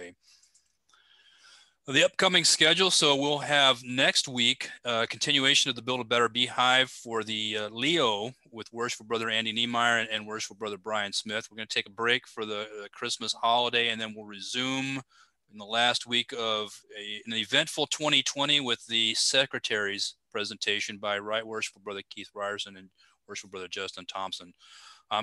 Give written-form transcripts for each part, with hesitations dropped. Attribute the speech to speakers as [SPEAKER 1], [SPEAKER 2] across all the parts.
[SPEAKER 1] way. The upcoming schedule, so we'll have next week continuation of the Build a Better Beehive for the Leo with Worshipful Brother Andy Niemeyer and Worshipful Brother Brian Smith. We're going to take a break for the Christmas holiday, and then we'll resume in the last week of an eventful 2020 with the Secretary's presentation by Right Worshipful Brother Keith Ryerson and Worshipful Brother Justin Thompson.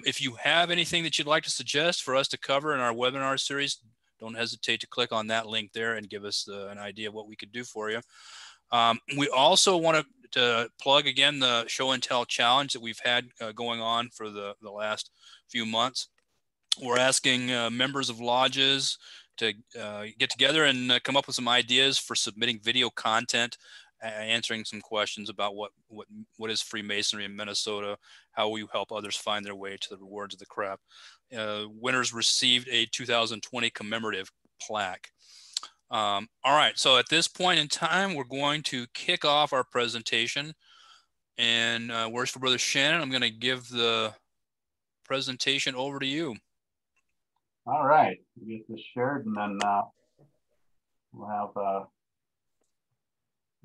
[SPEAKER 1] If you have anything that you'd like to suggest for us to cover in our webinar series, don't hesitate to click on that link there and give us an idea of what we could do for you. We also want to plug again the Show and Tell Challenge that we've had going on for the last few months. We're asking members of lodges to get together and come up with some ideas for submitting video content, answering some questions about what is Freemasonry in Minnesota, how we help others find their way to the rewards of the craft. Winners received a 2020 commemorative plaque. All right, so at this point in time, we're going to kick off our presentation. And Worshipful Brother Shannon, I'm going to give the presentation over to you.
[SPEAKER 2] All right, we'll get this shared, and then we'll have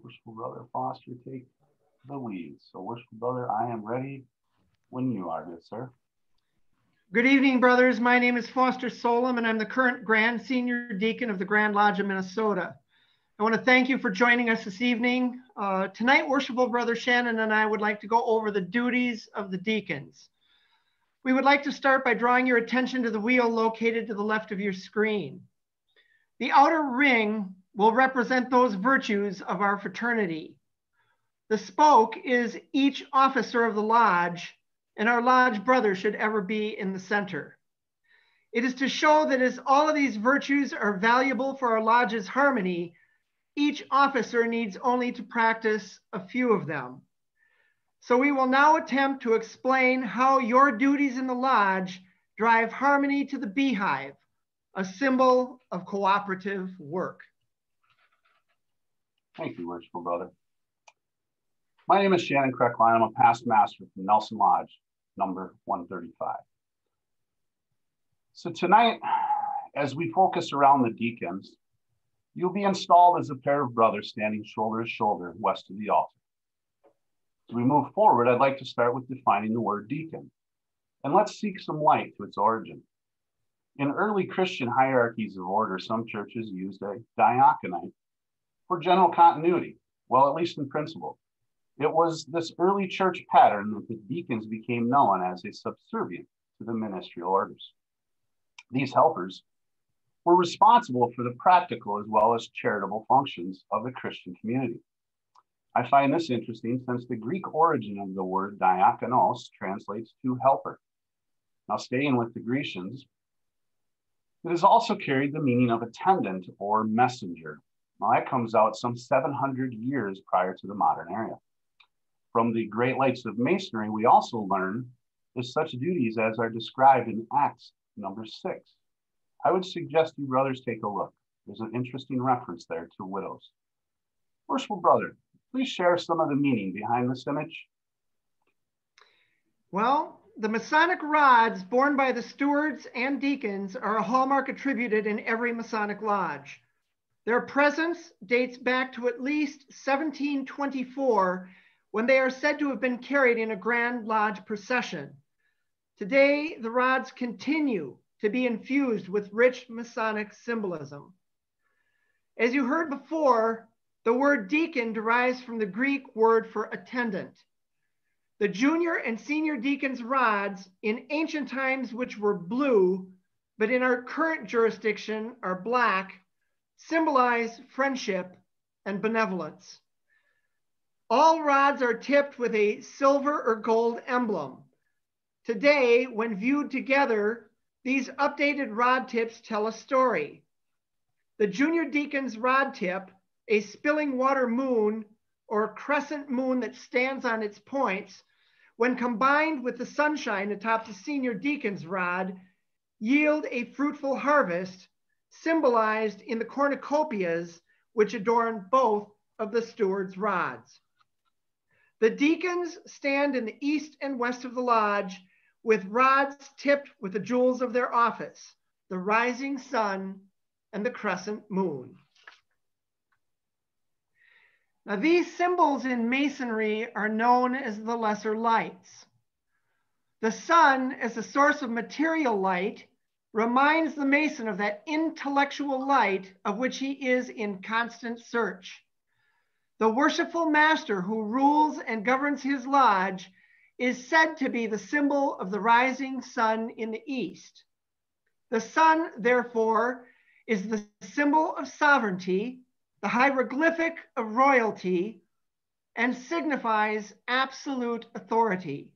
[SPEAKER 2] Worshipful Brother Foster take the lead. So Worshipful Brother, I am ready when you are, good sir.
[SPEAKER 3] Good evening, brothers. My name is Foster Solem, and I'm the current Grand Senior Deacon of the Grand Lodge of Minnesota. I want to thank you for joining us this evening. Tonight, Worshipful Brother Shannon and I would like to go over the duties of the deacons. We would like to start by drawing your attention to the wheel located to the left of your screen. The outer ring will represent those virtues of our fraternity. The spoke is each officer of the lodge, and our lodge brother should ever be in the center. It is to show that as all of these virtues are valuable for our lodge's harmony, each officer needs only to practice a few of them. So we will now attempt to explain how your duties in the lodge drive harmony to the Beehive, a symbol of cooperative work.
[SPEAKER 2] Thank you, Worshipful Brother. My name is Shannon Kreckline. I'm a past master from Nelson Lodge, number 135. So tonight, as we focus around the deacons, you'll be installed as a pair of brothers standing shoulder to shoulder west of the altar. As we move forward, I'd like to start with defining the word deacon, and let's seek some light to its origin. In early Christian hierarchies of order, some churches used a diaconate for general continuity, well, at least in principle. It was this early church pattern that the deacons became known as a subservient to the ministerial orders. These helpers were responsible for the practical as well as charitable functions of the Christian community. I find this interesting since the Greek origin of the word diakonos translates to helper. Now, staying with the Grecians, it has also carried the meaning of attendant or messenger. Now, that comes out some 700 years prior to the modern era. From the Great Lights of Masonry, we also learn that such duties as are described in Acts number 6. I would suggest you brothers take a look. There's an interesting reference there to widows. Worshipful Brother, please share some of the meaning behind this image.
[SPEAKER 3] Well, the Masonic rods borne by the stewards and deacons are a hallmark attributed in every Masonic lodge. Their presence dates back to at least 1724, when they are said to have been carried in a Grand Lodge procession. Today, the rods continue to be infused with rich Masonic symbolism. As you heard before, the word deacon derives from the Greek word for attendant. The junior and senior deacons' rods in ancient times, which were blue, but in our current jurisdiction are black, symbolize friendship and benevolence. All rods are tipped with a silver or gold emblem. Today, when viewed together, these updated rod tips tell a story. The junior deacon's rod tip, a spilling water moon or crescent moon that stands on its points, when combined with the sunshine atop the senior deacon's rod, yield a fruitful harvest, symbolized in the cornucopias which adorn both of the steward's rods. The deacons stand in the east and west of the lodge with rods tipped with the jewels of their office, the rising sun and the crescent moon. Now, these symbols in Masonry are known as the lesser lights. The sun, as a source of material light, reminds the Mason of that intellectual light of which he is in constant search. The worshipful master who rules and governs his lodge is said to be the symbol of the rising sun in the east. The sun, therefore, is the symbol of sovereignty, the hieroglyphic of royalty, and signifies absolute authority.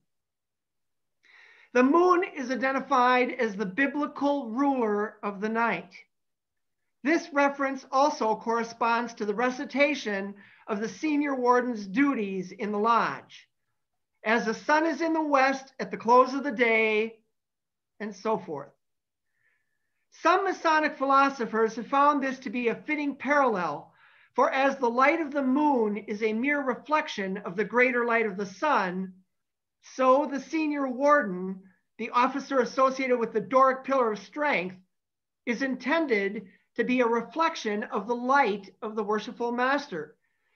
[SPEAKER 3] The moon is identified as the biblical ruler of the night. This reference also corresponds to the recitation of the senior warden's duties in the lodge, as the sun is in the west at the close of the day, and so forth. Some Masonic philosophers have found this to be a fitting parallel, for as the light of the moon is a mere reflection of the greater light of the sun, so the senior warden, the officer associated with the Doric pillar of strength, is intended to be a reflection of the light of the worshipful master,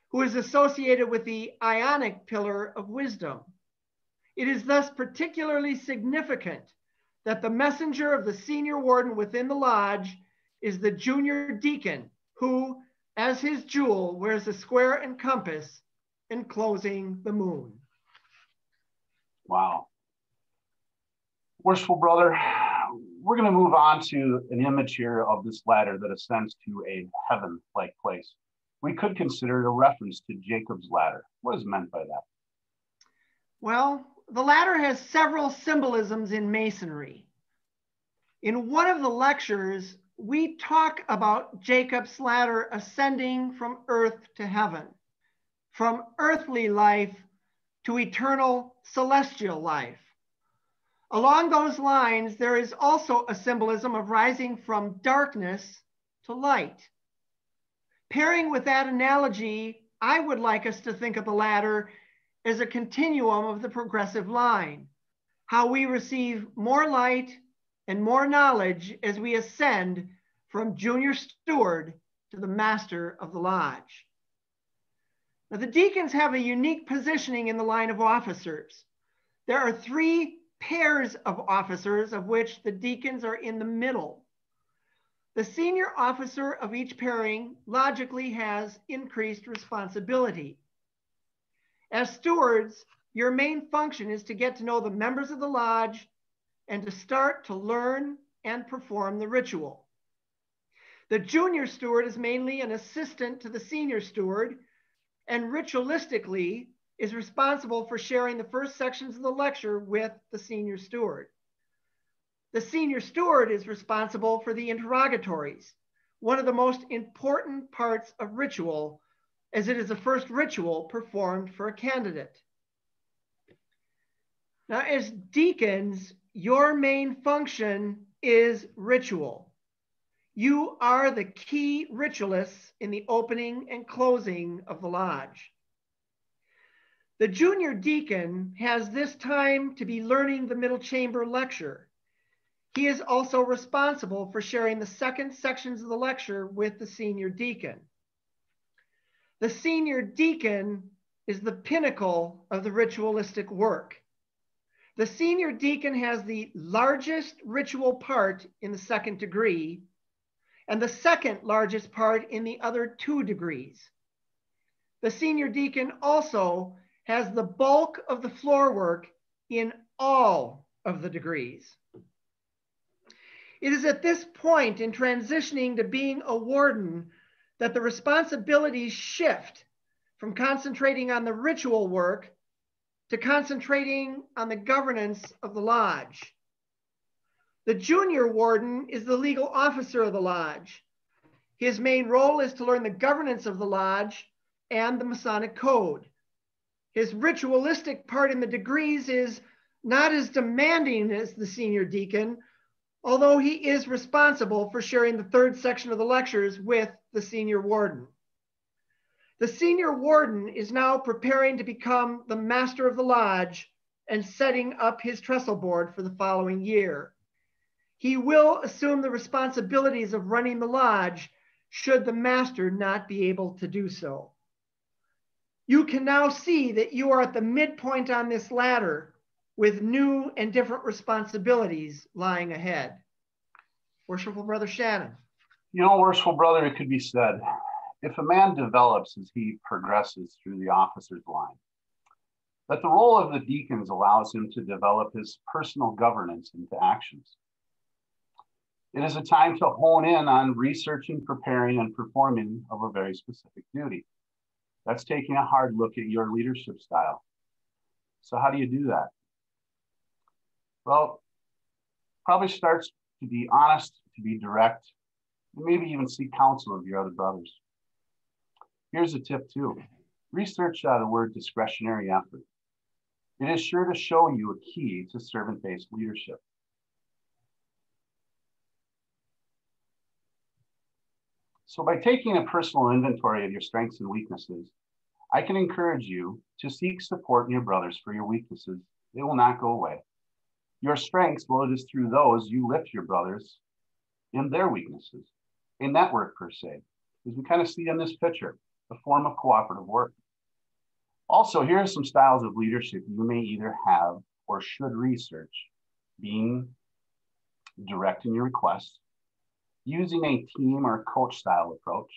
[SPEAKER 3] who is associated with the Ionic pillar of wisdom. It is thus particularly significant that the messenger of the senior warden within the lodge is the junior deacon, who, as his jewel, wears a square and compass enclosing the moon.
[SPEAKER 2] Wow. Worshipful brother, we're going to move on to an image here of this ladder that ascends to a heaven-like place. We could consider it a reference to Jacob's ladder. What is meant by that?
[SPEAKER 3] Well, the ladder has several symbolisms in Masonry. In one of the lectures, we talk about Jacob's ladder ascending from earth to heaven, from earthly life to eternal celestial life. Along those lines, there is also a symbolism of rising from darkness to light. Pairing with that analogy, I would like us to think of the ladder as a continuum of the progressive line, how we receive more light and more knowledge as we ascend from junior steward to the master of the lodge. Now, the deacons have a unique positioning in the line of officers. There are three pairs of officers, of which the deacons are in the middle. The senior officer of each pairing logically has increased responsibility. As stewards, your main function is to get to know the members of the lodge and to start to learn and perform the ritual. The junior steward is mainly an assistant to the senior steward, and ritualistically is responsible for sharing the first sections of the lecture with the senior steward. The senior steward is responsible for the interrogatories, one of the most important parts of ritual, as it is the first ritual performed for a candidate. Now, as deacons, your main function is ritual. You are the key ritualists in the opening and closing of the lodge. The junior deacon has this time to be learning the middle chamber lecture. He is also responsible for sharing the second sections of the lecture with the senior deacon. The senior deacon is the pinnacle of the ritualistic work. The senior deacon has the largest ritual part in the second degree and the second largest part in the other 2 degrees. The senior deacon also has the bulk of the floor work in all of the degrees. It is at this point in transitioning to being a warden that the responsibilities shift from concentrating on the ritual work to concentrating on the governance of the lodge. The junior warden is the legal officer of the lodge. His main role is to learn the governance of the lodge and the Masonic code. His ritualistic part in the degrees is not as demanding as the senior deacon, although he is responsible for sharing the third section of the lectures with the senior warden. The senior warden is now preparing to become the master of the lodge and setting up his trestle board for the following year. He will assume the responsibilities of running the lodge should the master not be able to do so. You can now see that you are at the midpoint on this ladder with new and different responsibilities lying ahead. Worshipful Brother Shannon.
[SPEAKER 2] You know, worshipful brother, it could be said, if a man develops as he progresses through the officer's line, that the role of the deacons allows him to develop his personal governance into actions. It is a time to hone in on researching, preparing, and performing of a very specific duty. That's taking a hard look at your leadership style. So how do you do that? Well, probably starts to be honest, to be direct, and maybe even seek counsel of your other brothers. Here's a tip too. Research the word discretionary effort. It is sure to show you a key to servant-based leadership. So by taking a personal inventory of your strengths and weaknesses, I can encourage you to seek support in your brothers for your weaknesses. They will not go away. Your strengths, well, it is through those you lift your brothers in their weaknesses. A network per se, as we kind of see in this picture, a form of cooperative work. Also, here are some styles of leadership you may either have or should research: being direct in your requests, using a team or coach style approach,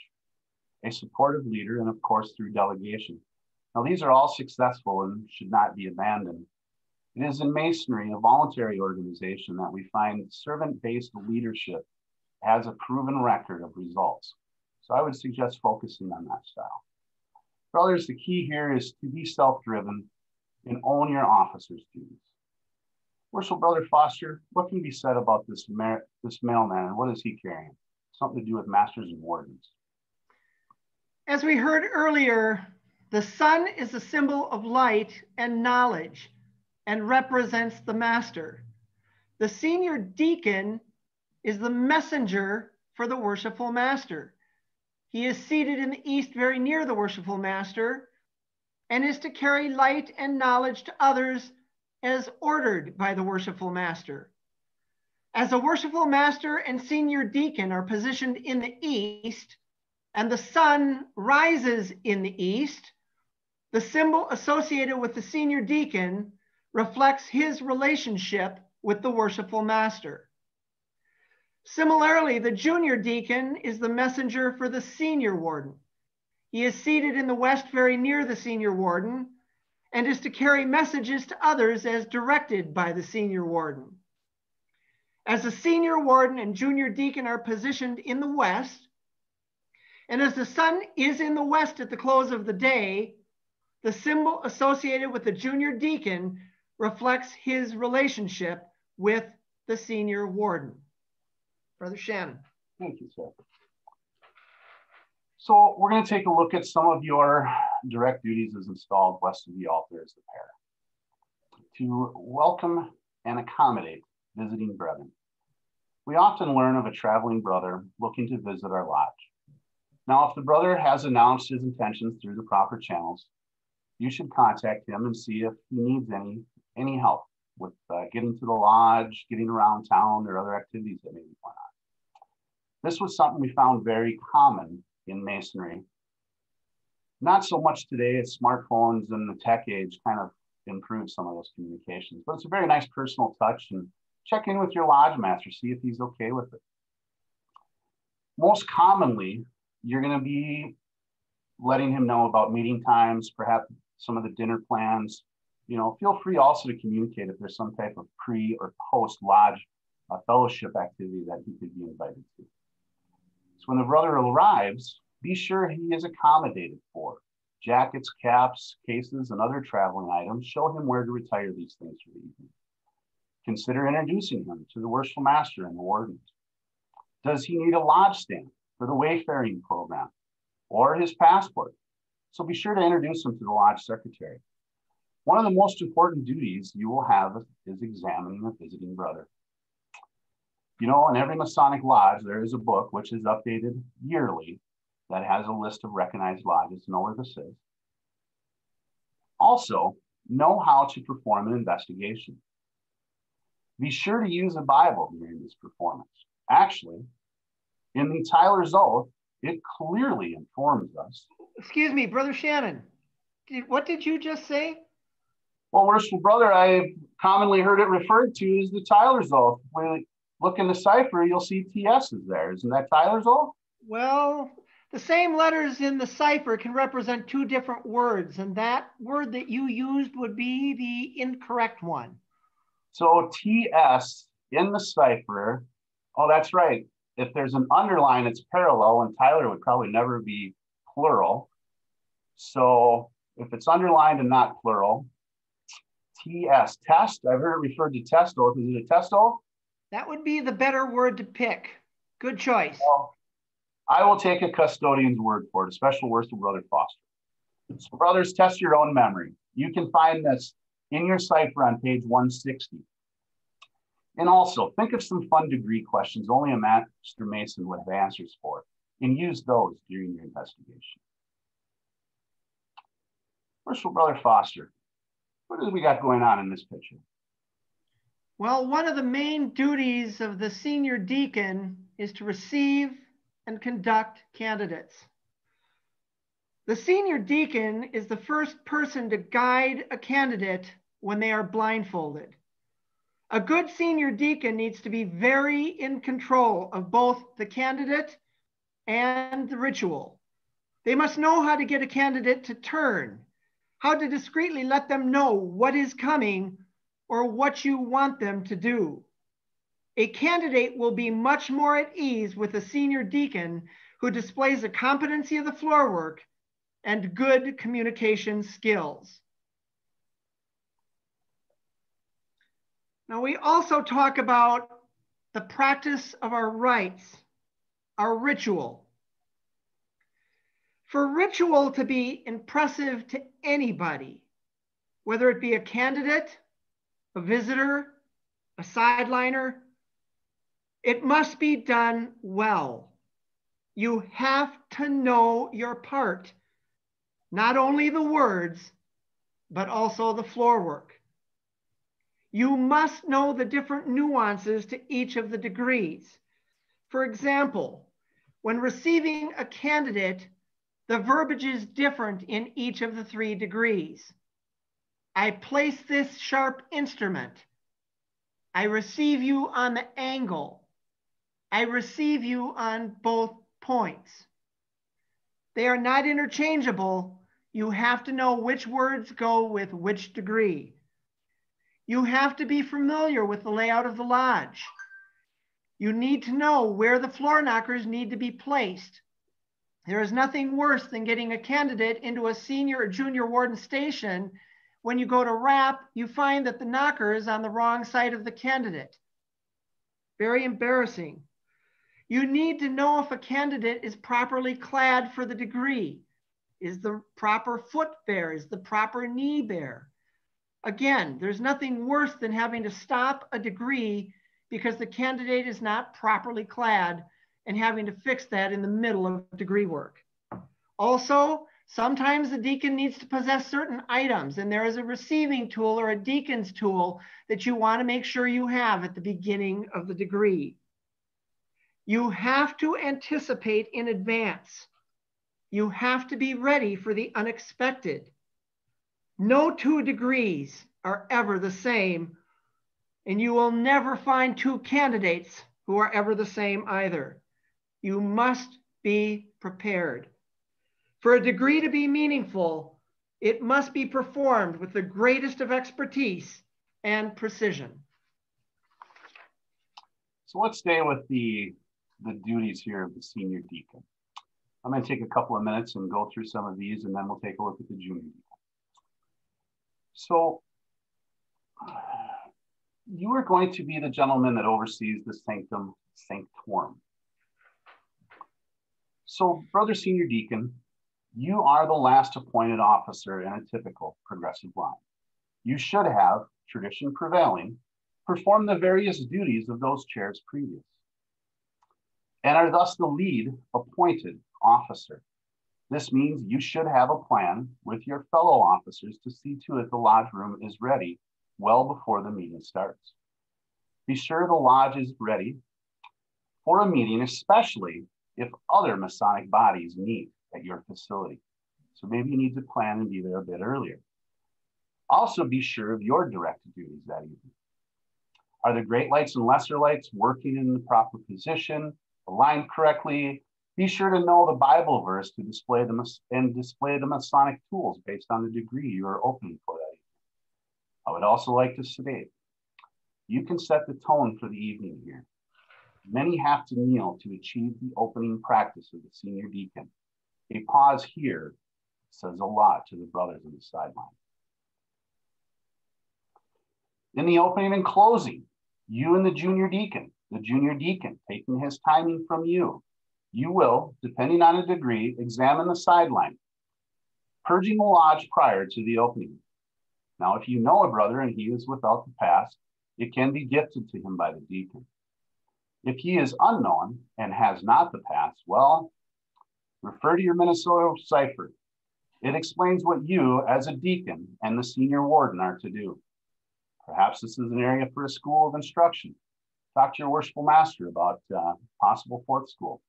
[SPEAKER 2] a supportive leader, and of course through delegation. Now these are all successful and should not be abandoned. It is in Masonry, a voluntary organization, that we find servant-based leadership has a proven record of results. So I would suggest focusing on that style. Brothers, the key here is to be self-driven and own your officer's duties. Worshipful Brother Foster, what can be said about this mailman and what is he carrying? Something to do with masters and wardens.
[SPEAKER 3] As we heard earlier, the sun is a symbol of light and knowledge and represents the master. The senior deacon is the messenger for the worshipful master. He is seated in the east very near the worshipful master and is to carry light and knowledge to others as ordered by the worshipful master. As the worshipful master and senior deacon are positioned in the east and the sun rises in the east, the symbol associated with the senior deacon reflects his relationship with the worshipful master. Similarly, the junior deacon is the messenger for the senior warden. He is seated in the west very near the senior warden and is to carry messages to others as directed by the senior warden. As the senior warden and junior deacon are positioned in the west, and as the sun is in the west at the close of the day, the symbol associated with the junior deacon reflects his relationship with the senior warden. Brother Shannon.
[SPEAKER 2] Thank you, sir. So we're going to take a look at some of your direct duties as installed west of the altar as the pair. To welcome and accommodate visiting brethren. We often learn of a traveling brother looking to visit our lodge. Now, if the brother has announced his intentions through the proper channels, you should contact him and see if he needs any help with getting to the lodge, getting around town, or other activities that may be going on. This was something we found very common in Masonry. Not so much today, as smartphones and the tech age kind of improved some of those communications, but it's a very nice personal touch, and check in with your lodge master, see if he's okay with it. Most commonly, you're going to be letting him know about meeting times, perhaps some of the dinner plans. You know, feel free also to communicate if there's some type of pre or post lodge fellowship activity that he could be invited to. So when the brother arrives, be sure he is accommodated for. Jackets, caps, cases, and other traveling items, show him where to retire these things for the evening. Consider introducing him to the worshipful master and the wardens. Does he need a lodge stamp for the wayfaring program or his passport? So be sure to introduce him to the lodge secretary. One of the most important duties you will have is examining a visiting brother. You know, in every Masonic lodge, there is a book which is updated yearly that has a list of recognized lodges. Know where this is. Also, know how to perform an investigation. Be sure to use a Bible during this performance. Actually, in the Tyler's Oath, it clearly informs us.
[SPEAKER 3] Excuse me, Brother Shannon. What did you just say?
[SPEAKER 2] Well, Worshipful Brother, I've commonly heard it referred to as the Tyler's Oath. When you look in the cipher, you'll see TS's there. Isn't that Tyler's Oath?
[SPEAKER 3] Well, the same letters in the cipher can represent two different words, and that word that you used would be the incorrect one.
[SPEAKER 2] So TS in the cipher, oh, that's right. If there's an underline, it's parallel, and Tyler would probably never be plural. So if it's underlined and not plural, TS, test, I've heard it referred to test oath. Is it a test oath?
[SPEAKER 3] That would be the better word to pick. Good choice.
[SPEAKER 2] Well, I will take a custodian's word for it, a special words to Brother Foster. So brothers, test your own memory. You can find this in your cipher on page 160. And also, think of some fun degree questions only a Master Mason would have answers for, and use those during your investigation. Worshipful Brother Foster, what do we got going on in this picture?
[SPEAKER 3] Well, one of the main duties of the senior deacon is to receive and conduct candidates. The senior deacon is the first person to guide a candidate when they are blindfolded. A good senior deacon needs to be very in control of both the candidate and the ritual. They must know how to get a candidate to turn, how to discreetly let them know what is coming or what you want them to do. A candidate will be much more at ease with a senior deacon who displays a competency of the floor work and good communication skills. Now, we also talk about the practice of our rites, our ritual. For ritual to be impressive to anybody, whether it be a candidate, a visitor, a sideliner, it must be done well. You have to know your part, not only the words, but also the floor work. You must know the different nuances to each of the degrees. For example, when receiving a candidate, the verbiage is different in each of the 3 degrees. I place this sharp instrument. I receive you on the angle. I receive you on both points. They are not interchangeable. You have to know which words go with which degree. You have to be familiar with the layout of the lodge. You need to know where the floor knockers need to be placed. There is nothing worse than getting a candidate into a senior or junior warden station. When you go to wrap, you find that the knocker is on the wrong side of the candidate. Very embarrassing. You need to know if a candidate is properly clad for the degree. Is the proper foot bare? Is the proper knee bare? Again, there's nothing worse than having to stop a degree because the candidate is not properly clad and having to fix that in the middle of degree work. Also, sometimes the deacon needs to possess certain items, and there is a receiving tool or a deacon's tool that you want to make sure you have at the beginning of the degree. You have to anticipate in advance. You have to be ready for the unexpected. No 2 degrees are ever the same, and you will never find 2 candidates who are ever the same either. You must be prepared. For a degree to be meaningful, it must be performed with the greatest of expertise and precision.
[SPEAKER 2] So let's stay with the duties here of the senior deacon. I'm going to take a couple of minutes and go through some of these, and then we'll take a look at the junior deacon. So you are going to be the gentleman that oversees the sanctum sanctorum. So, Brother Senior Deacon, you are the last appointed officer in a typical progressive line. You should have, tradition prevailing, performed the various duties of those chairs previous, and are thus the lead appointed officer. This means you should have a plan with your fellow officers to see to it the lodge room is ready well before the meeting starts. Be sure the lodge is ready for a meeting, especially if other Masonic bodies meet at your facility. So maybe you need to plan and be there a bit earlier. Also be sure of your directed duties that evening. Are the great lights and lesser lights working in the proper position, aligned correctly? Be sure to know the Bible verse to display the Masonic tools based on the degree you are opening for that evening. I would also like to state, you can set the tone for the evening here. Many have to kneel to achieve the opening practice of the senior deacon. A pause here says a lot to the brothers on the sideline. In the opening and closing, you and the junior deacon taking his timing from you, you will, depending on a degree, examine the sideline, purging the lodge prior to the opening. Now, if you know a brother and he is without the pass, it can be gifted to him by the deacon. If he is unknown and has not the pass, well, refer to your Minnesota cipher. It explains what you, as a deacon and the senior warden, are to do. Perhaps this is an area for a school of instruction. Talk to your worshipful master about possible fourth school.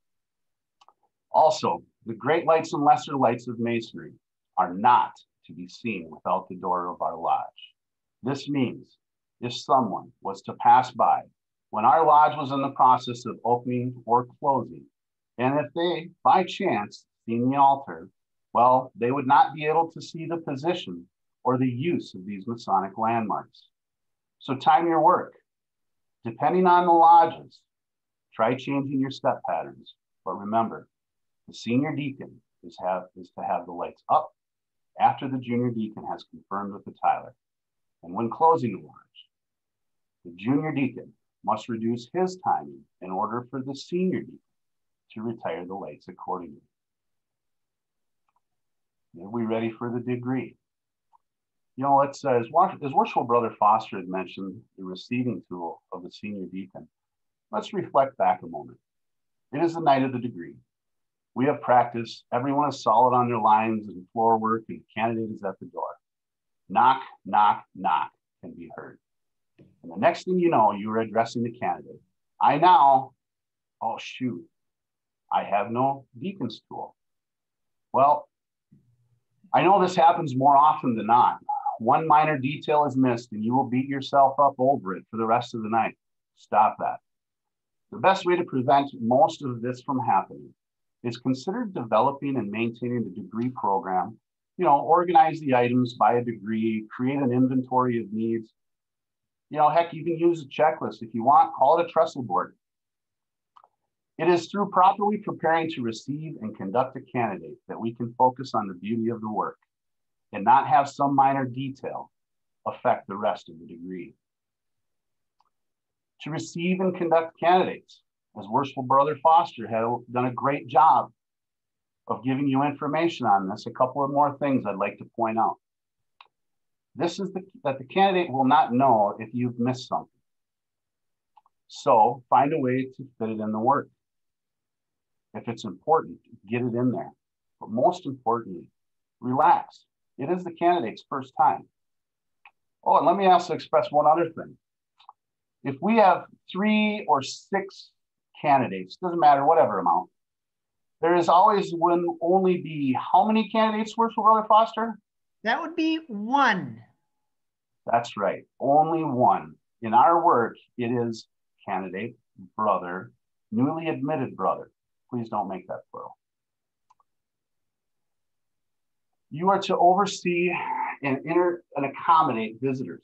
[SPEAKER 2] Also, the great lights and lesser lights of masonry are not to be seen without the door of our lodge. This means if someone was to pass by when our lodge was in the process of opening or closing, and if they, by chance, seen the altar, well, they would not be able to see the position or the use of these Masonic landmarks. So time your work. Depending on the lodges, try changing your step patterns. But remember, the senior deacon is to have the lights up after the junior deacon has confirmed with the Tyler. And when closing the lodge, the junior deacon must reduce his timing in order for the senior deacon to retire the lights accordingly. Are we ready for the degree? You know, as Worshipful Brother Foster had mentioned, the receiving tool of the senior deacon, let's reflect back a moment. It is the night of the degree. We have practice. Everyone is solid on their lines and floor work, and the candidate is at the door. Knock, knock, knock can be heard. And the next thing you know, you are addressing the candidate. Oh shoot, I have no deacon's tool. Well, I know this happens more often than not. One minor detail is missed and you will beat yourself up over it for the rest of the night. Stop that. The best way to prevent most of this from happening is consider developing and maintaining the degree program. You know, organize the items by a degree, create an inventory of needs. You know, heck, you can use a checklist if you want, call it a trestle board. It is through properly preparing to receive and conduct a candidate that we can focus on the beauty of the work and not have some minor detail affect the rest of the degree. To receive and conduct candidates, as Worshipful Brother Foster had done a great job of giving you information on this, a couple of more things I'd like to point out. This is that the candidate will not know if you've missed something. So find a way to fit it in the work. If it's important, get it in there. But most importantly, relax. It is the candidate's first time. Oh, and let me also express one other thing. If we have 3 or 6 candidates, doesn't matter, whatever amount, there is always will only be how many candidates, Worshipful Brother Foster?
[SPEAKER 3] That would be 1.
[SPEAKER 2] That's right, only 1. In our work, it is candidate, brother, newly admitted brother. Please don't make that plural. You are to oversee and accommodate visitors.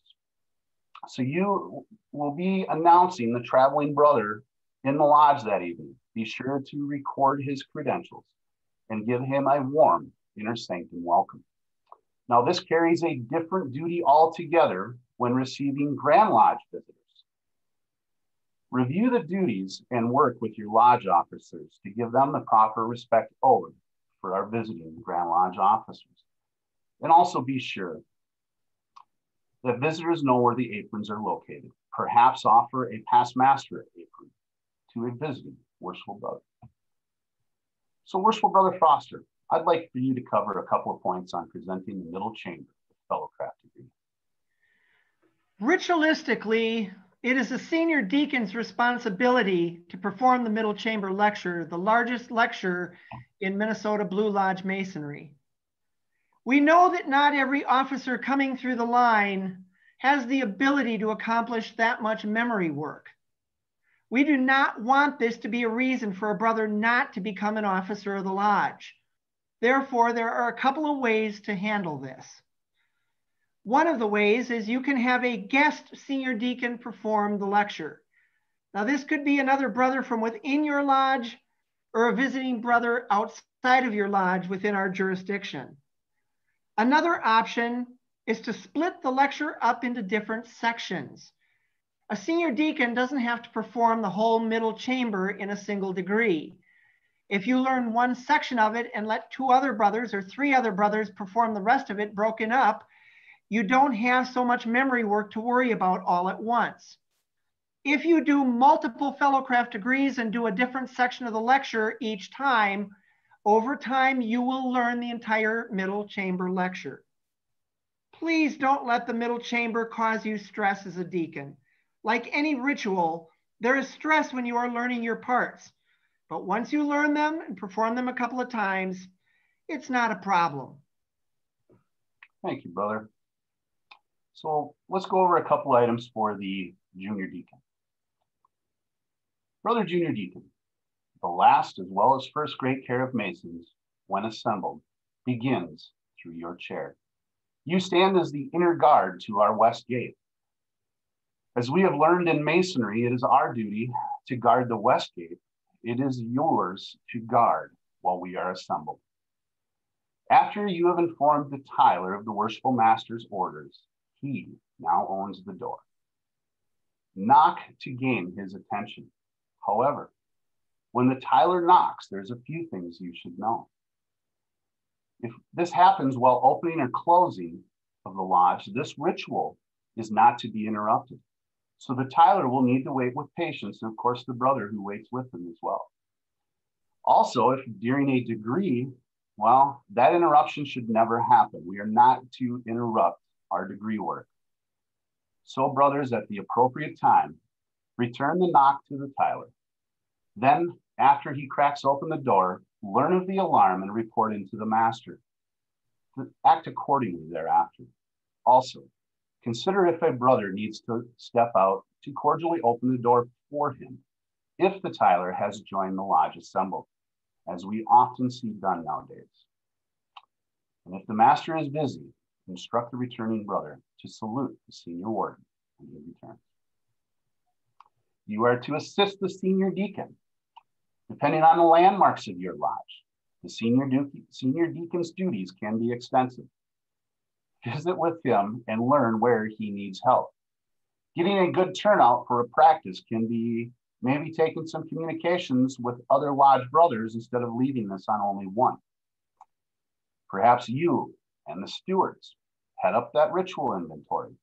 [SPEAKER 2] So you will be announcing the traveling brother in the lodge that evening. Be sure to record his credentials and give him a warm inner sanctum welcome. Now, this carries a different duty altogether when receiving Grand Lodge visitors. Review the duties and work with your lodge officers to give them the proper respect owed for our visiting Grand Lodge officers. And also be sure that visitors know where the aprons are located. Perhaps offer a past master apron to a visiting Worshipful Brother. So Worshipful Brother Foster, I'd like for you to cover a couple of points on presenting the middle chamber with fellowcraft degree.
[SPEAKER 3] Ritualistically, It is the senior deacon's responsibility to perform the middle chamber lecture, the largest lecture in Minnesota Blue Lodge Masonry. We know that not every officer coming through the line has the ability to accomplish that much memory work. We do not want this to be a reason for a brother not to become an officer of the lodge. Therefore, there are a couple of ways to handle this. One of the ways is you can have a guest senior deacon perform the lecture. Now, this could be another brother from within your lodge or a visiting brother outside of your lodge within our jurisdiction. Another option is to split the lecture up into different sections. A senior deacon doesn't have to perform the whole middle chamber in a single degree. If you learn one section of it and let 2 other brothers or 3 other brothers perform the rest of it broken up, you don't have so much memory work to worry about all at once. If you do multiple fellowcraft degrees and do a different section of the lecture each time, over time you will learn the entire middle chamber lecture. Please don't let the middle chamber cause you stress as a deacon. Like any ritual, there is stress when you are learning your parts, but once you learn them and perform them a couple of times, it's not a problem.
[SPEAKER 2] Thank you, brother. So let's go over a couple items for the junior deacon. Brother junior deacon, the last as well as first great care of Masons, when assembled, begins through your chair. You stand as the inner guard to our west gate. As we have learned in Masonry, it is our duty to guard the west gate. It is yours to guard while we are assembled. After you have informed the Tyler of the worshipful master's orders, he now owns the door. Knock to gain his attention. However, when the Tyler knocks, there's a few things you should know. If this happens while opening or closing of the lodge, this ritual is not to be interrupted. So the Tyler will need to wait with patience, and of course the brother who waits with them as well. Also, if during a degree, well, that interruption should never happen. We are not to interrupt our degree work. So brothers, at the appropriate time, return the knock to the Tyler. Then, after he cracks open the door, learn of the alarm and report into the master. Act accordingly thereafter. Also, consider if a brother needs to step out to cordially open the door for him, if the Tyler has joined the lodge assembled, as we often see done nowadays. And if the master is busy, instruct the returning brother to salute the senior warden when he returns. You are to assist the senior deacon, depending on the landmarks of your lodge. The senior deacon's duties can be extensive. Visit with him and learn where he needs help. Getting a good turnout for a practice can be maybe taking some communications with other lodge brothers instead of leaving this on only one. Perhaps you and the stewards head up that ritual inventory.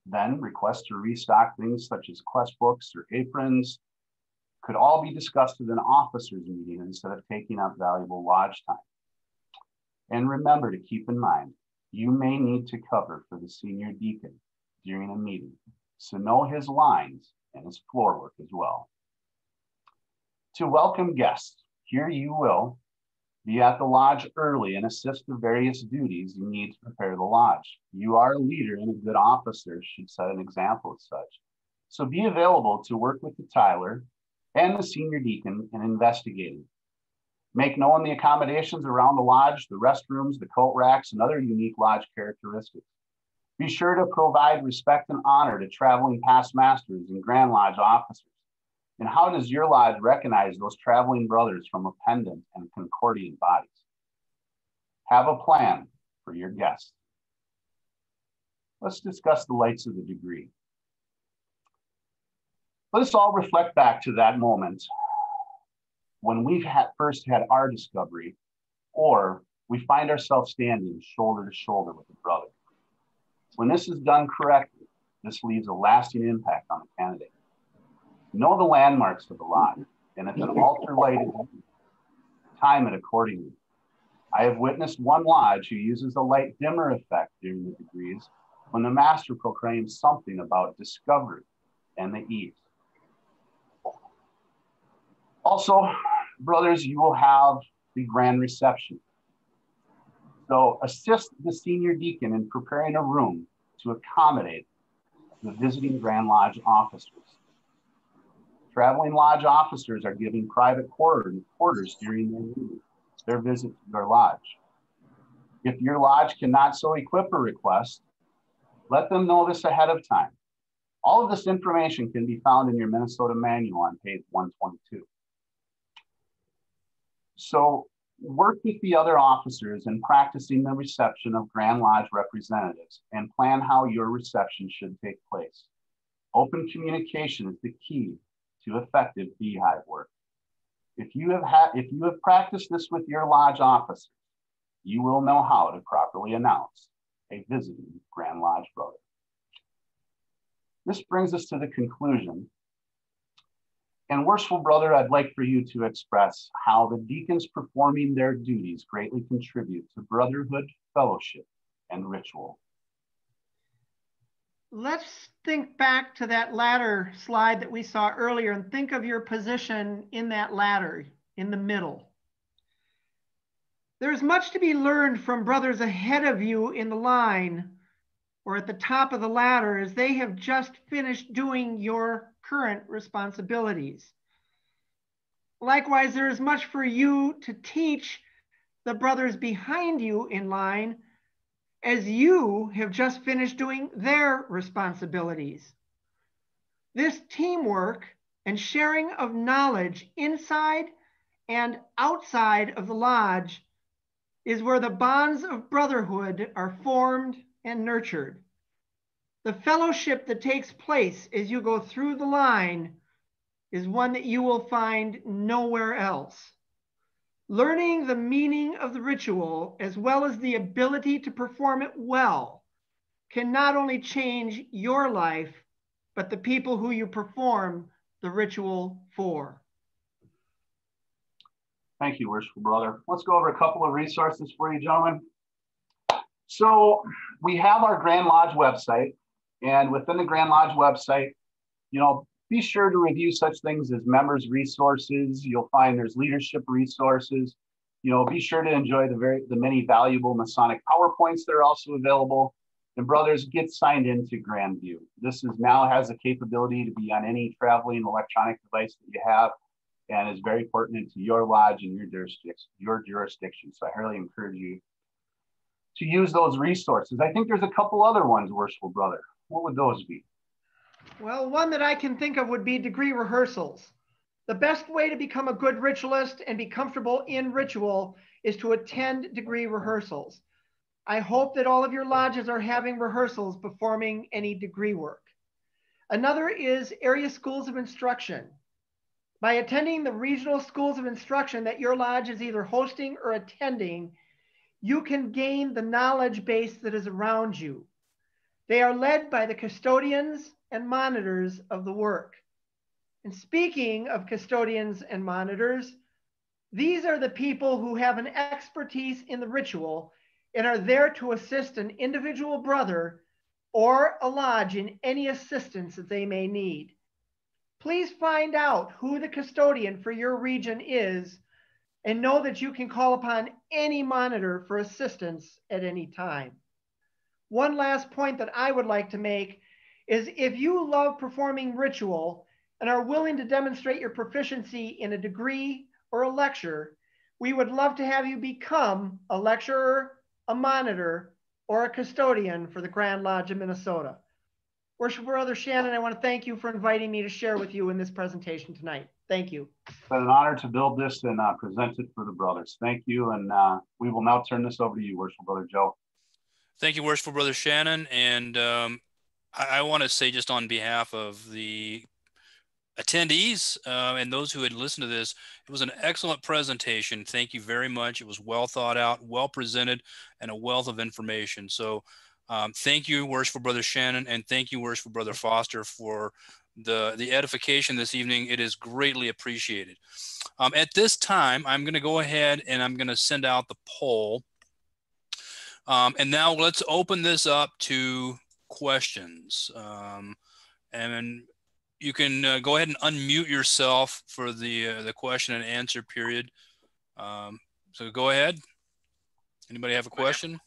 [SPEAKER 2] Then request to restock things such as quest books or aprons could all be discussed at an officers meeting instead of taking up valuable lodge time. And remember to keep in mind, you may need to cover for the senior deacon during a meeting, so know his lines and his floor work as well. To welcome guests, here you will be at the lodge early and assist the various duties you need to prepare the lodge. You are a leader and a good officer should set an example as such. So be available to work with the Tyler and the senior deacon in investigating. Make known the accommodations around the lodge, the restrooms, the coat racks, and other unique lodge characteristics. Be sure to provide respect and honor to traveling past masters and Grand Lodge officers. And how does your lodge recognize those traveling brothers from a pendant and concordiant bodies? Have a plan for your guests. Let's discuss the lights of the degree. Let us all reflect back to that moment when we first had our discovery, or we find ourselves standing shoulder to shoulder with a brother. When this is done correctly, this leaves a lasting impact on the candidate. Know the landmarks of the lodge, and if an altar light is used, time it accordingly. I have witnessed one lodge who uses a light dimmer effect during the degrees when the master proclaims something about discovery. and the ease. Also, brothers, you will have the grand reception. So assist the senior deacon in preparing a room to accommodate the visiting Grand Lodge officers. Traveling Lodge officers are given private quarters during their visit to their lodge. If your lodge cannot so equip a request, let them know this ahead of time. All of this information can be found in your Minnesota manual on page 122. So work with the other officers in practicing the reception of Grand Lodge representatives and plan how your reception should take place. Open communication is the key to effective Beehive work. If you have practiced this with your lodge officers, you will know how to properly announce a visiting Grand Lodge brother. This brings us to the conclusion. And worshipful brother, I'd like for you to express how the deacons performing their duties greatly contribute to brotherhood, fellowship, and ritual.
[SPEAKER 3] Let's think back to that ladder slide that we saw earlier and think of your position in that ladder in the middle. There's much to be learned from brothers ahead of you in the line or at the top of the ladder as they have just finished doing your current responsibilities. Likewise, there is much for you to teach the brothers behind you in line as you have just finished doing their responsibilities. This teamwork and sharing of knowledge inside and outside of the lodge is where the bonds of brotherhood are formed and nurtured. The fellowship that takes place as you go through the line is one that you will find nowhere else. Learning the meaning of the ritual, as well as the ability to perform it well, can not only change your life, but the people who you perform the ritual for.
[SPEAKER 2] Thank you, worshipful brother. Let's go over a couple of resources for you, gentlemen. So we have our Grand Lodge website, and within the Grand Lodge website, be sure to review such things as members resources. You'll find there's leadership resources. Be sure to enjoy the many valuable Masonic PowerPoints that are also available. And brothers, get signed into Grandview. This now has the capability to be on any traveling electronic device that you have, and is very pertinent to your lodge and your jurisdiction. So I highly encourage you to use those resources. I think there's a couple other ones, worshipful brother. What would those be?
[SPEAKER 3] Well, one that I can think of would be degree rehearsals. The best way to become a good ritualist and be comfortable in ritual is to attend degree rehearsals. I hope that all of your lodges are having rehearsals performing any degree work. Another is area schools of instruction. By attending the regional schools of instruction that your lodge is either hosting or attending, you can gain the knowledge base that is around you. They are led by the custodians and monitors of the work. And speaking of custodians and monitors, these are the people who have an expertise in the ritual and are there to assist an individual brother or a lodge in any assistance that they may need. Please find out who the custodian for your region is and know that you can call upon any monitor for assistance at any time. One last point that I would like to make is if you love performing ritual and are willing to demonstrate your proficiency in a degree or a lecture, we would love to have you become a lecturer, a monitor, or a custodian for the Grand Lodge of Minnesota. Worshipful Brother Shannon, I want to thank you for inviting me to share with you in this presentation tonight. Thank you.
[SPEAKER 2] It's been an honor to build this and present it for the brothers. Thank you, and we will now turn this over to you, worshipful Brother Joe.
[SPEAKER 1] Thank you, worshipful Brother Shannon, and I want to say just on behalf of the attendees and those who had listened to this, it was an excellent presentation. Thank you very much. It was well thought out, well presented, and a wealth of information. So thank you, worshipful Brother Shannon, and thank you, worshipful Brother Foster, for the edification this evening. It is greatly appreciated. At this time, I'm going to go ahead and I'm going to send out the poll. And now let's open this up to questions. And you can go ahead and unmute yourself for the question and answer period. So go ahead. Anybody have a question?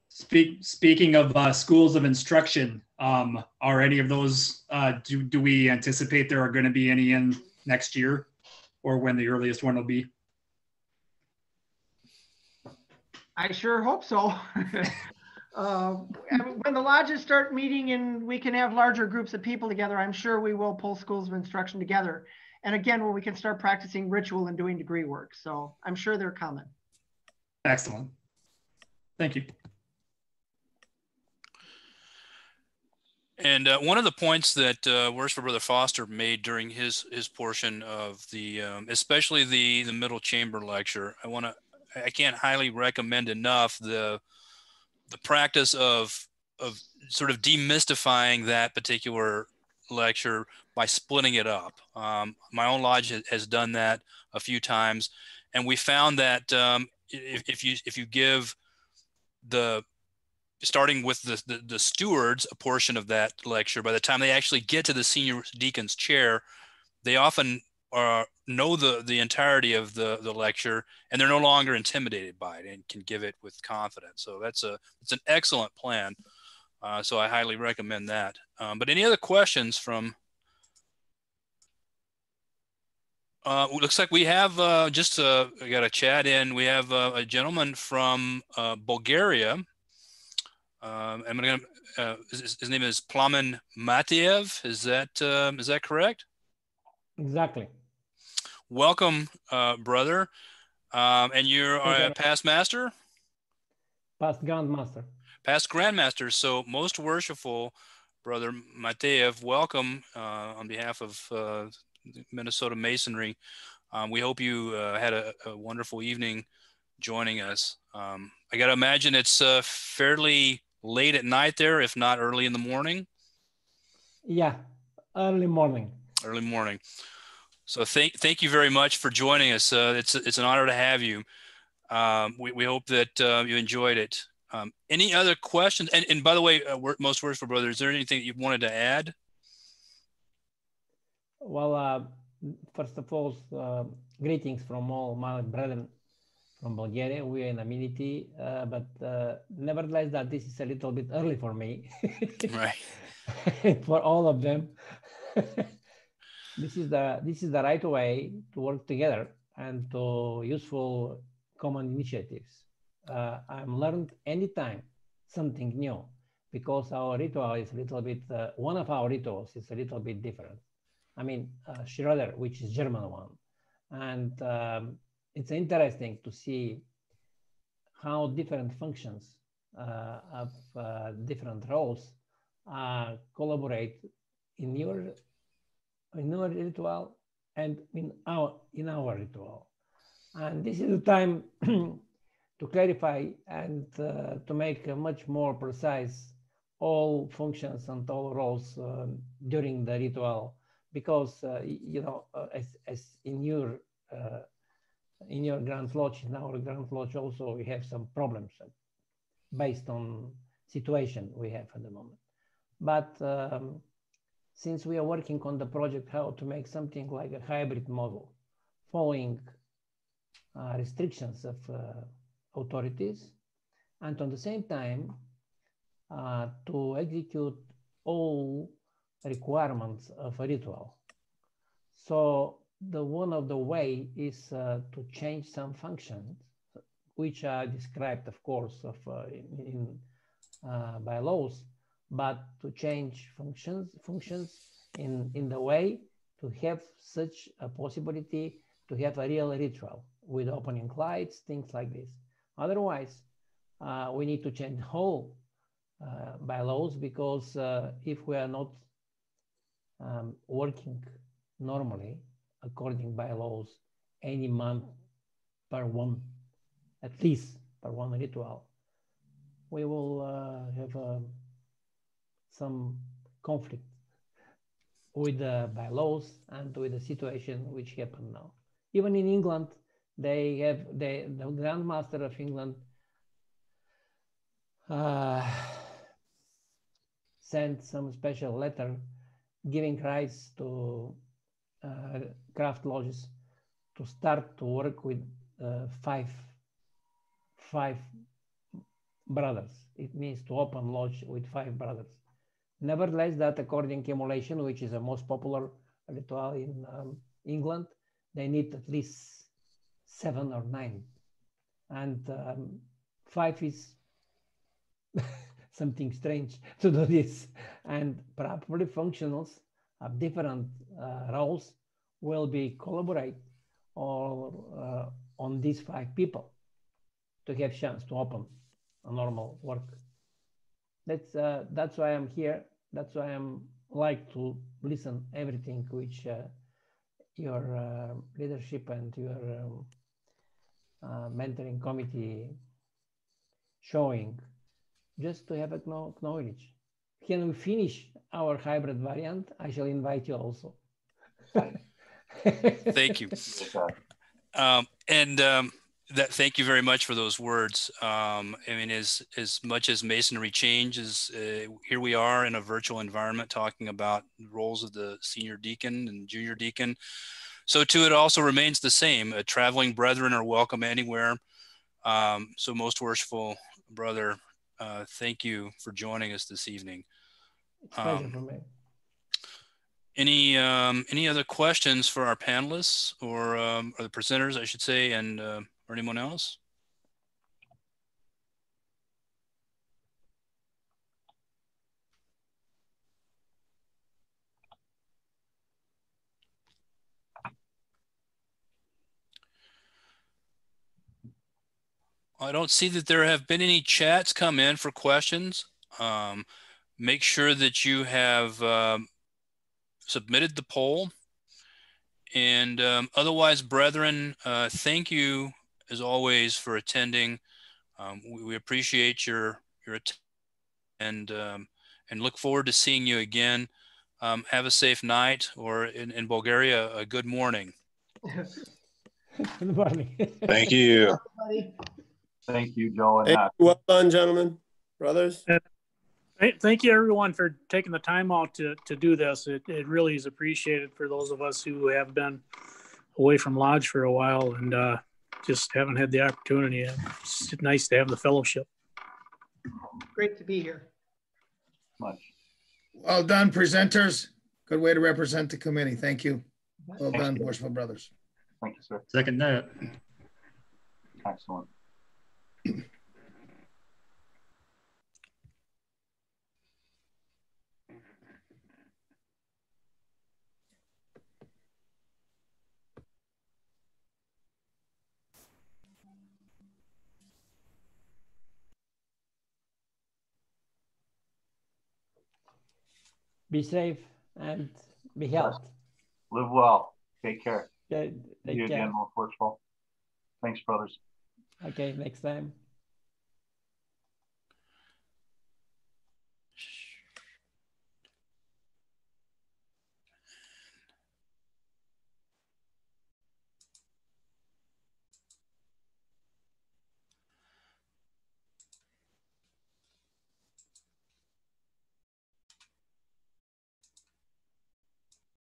[SPEAKER 4] Speaking of schools of instruction, are any of those, do we anticipate there are going to be any in next year, or when the earliest one will be?
[SPEAKER 3] I sure hope so. When the lodges start meeting and we can have larger groups of people together, I'm sure we will pull schools of instruction together. And again, when we can start practicing ritual and doing degree work. So I'm sure they're coming.
[SPEAKER 4] Excellent. Thank you.
[SPEAKER 1] And one of the points that Worshipful Brother Foster made during his portion of the, especially the middle chamber lecture, I can't highly recommend enough the practice of sort of demystifying that particular lecture by splitting it up. My own lodge has done that a few times, and we found that if you give starting with the stewards a portion of that lecture, by the time they actually get to the senior deacon's chair, they often know the entirety of the lecture, and they're no longer intimidated by it and can give it with confidence. So it's an excellent plan. So I highly recommend that. But any other questions from? Looks like we have we got a chat in. We have a gentleman from Bulgaria. His name is Plamen Matiev. Is that correct?
[SPEAKER 5] Exactly.
[SPEAKER 1] Welcome, brother. And you're a past master?
[SPEAKER 5] Past grandmaster.
[SPEAKER 1] Past grandmaster. So most worshipful brother Mateev, welcome on behalf of Minnesota Masonry. We hope you had a wonderful evening joining us. I got to imagine it's fairly late at night there, if not early in the morning.
[SPEAKER 5] Yeah, early morning.
[SPEAKER 1] Early morning. So thank you very much for joining us. It's an honor to have you. We hope that you enjoyed it. Any other questions? And by the way, most worshipful brothers, is there anything that you wanted to add?
[SPEAKER 5] Well, first of all, greetings from all my brethren from Bulgaria. We are in Amenity, but nevertheless, that this is a little bit early for me.
[SPEAKER 1] Right.
[SPEAKER 5] For all of them. This is the right way to work together and to useful common initiatives. I'm learned anytime something new, because our ritual is a little bit, one of our rituals is a little bit different. I mean, Schroeder, which is German one. And it's interesting to see how different functions of different roles collaborate in your ritual and in our ritual. And this is the time to clarify and to make a much more precise all functions and all roles during the ritual, because as in your Grand Lodge, in our Grand Lodge also, we have some problems based on situation we have at the moment. But since we are working on the project how to make something like a hybrid model, following restrictions of authorities, and at the same time to execute all requirements of a ritual. So one of the way is to change some functions, which are described, of course, by laws, but to change functions in the way to have such a possibility to have a real ritual with opening lights, things like this. Otherwise, we need to change whole bylaws, because if we are not working normally according bylaws any month per one, at least per one ritual, we will have some conflict with the bylaws and with the situation which happened now. Even in England, they have the Grand Master of England sent some special letter giving rise to craft lodges to start to work with five brothers. It means to open lodge with 5 brothers. Nevertheless, that according to emulation, which is the most popular ritual in England, they need at least 7 or 9. And 5 is something strange to do this. And properly functionals of different roles will be collaborate or on these 5 people to have chance to open a normal work. That's why I'm here. That's why I'm like to listen everything which your leadership and your mentoring committee showing, just to have knowledge. Can we finish our hybrid variant? I shall invite you also.
[SPEAKER 1] Thank you. Thank you very much for those words. I mean, as much as masonry changes, here we are in a virtual environment talking about roles of the senior deacon and junior deacon. So too, it also remains the same. Traveling brethren are welcome anywhere. So most worshipful brother, thank you for joining us this evening.
[SPEAKER 5] It's a pleasure for me.
[SPEAKER 1] Any other questions for our panelists or the presenters, I should say, and or anyone else? I don't see that there have been any chats come in for questions. Make sure that you have submitted the poll. And otherwise, brethren, thank you as always for attending. We appreciate your attendance and look forward to seeing you again. Have a safe night, or in Bulgaria, a good morning.
[SPEAKER 5] Good morning.
[SPEAKER 6] Thank you.
[SPEAKER 2] Thank you, Joe. And
[SPEAKER 6] Hey, well done, gentlemen, brothers.
[SPEAKER 7] Thank you, everyone, for taking the time out to do this. It really is appreciated for those of us who have been away from Lodge for a while and just haven't had the opportunity. It's nice to have the fellowship.
[SPEAKER 3] Great to be here.
[SPEAKER 2] much.
[SPEAKER 8] Well done, presenters. Good way to represent the committee. Thank you. Well done, worshipful brothers.
[SPEAKER 2] Thank you, sir.
[SPEAKER 4] Second that.
[SPEAKER 2] Excellent.
[SPEAKER 5] Be safe and be healthy.
[SPEAKER 2] Live well. Take care.
[SPEAKER 5] Take
[SPEAKER 2] See you
[SPEAKER 5] care.
[SPEAKER 2] again, more worshipful. Thanks, brothers.
[SPEAKER 5] Okay, next time.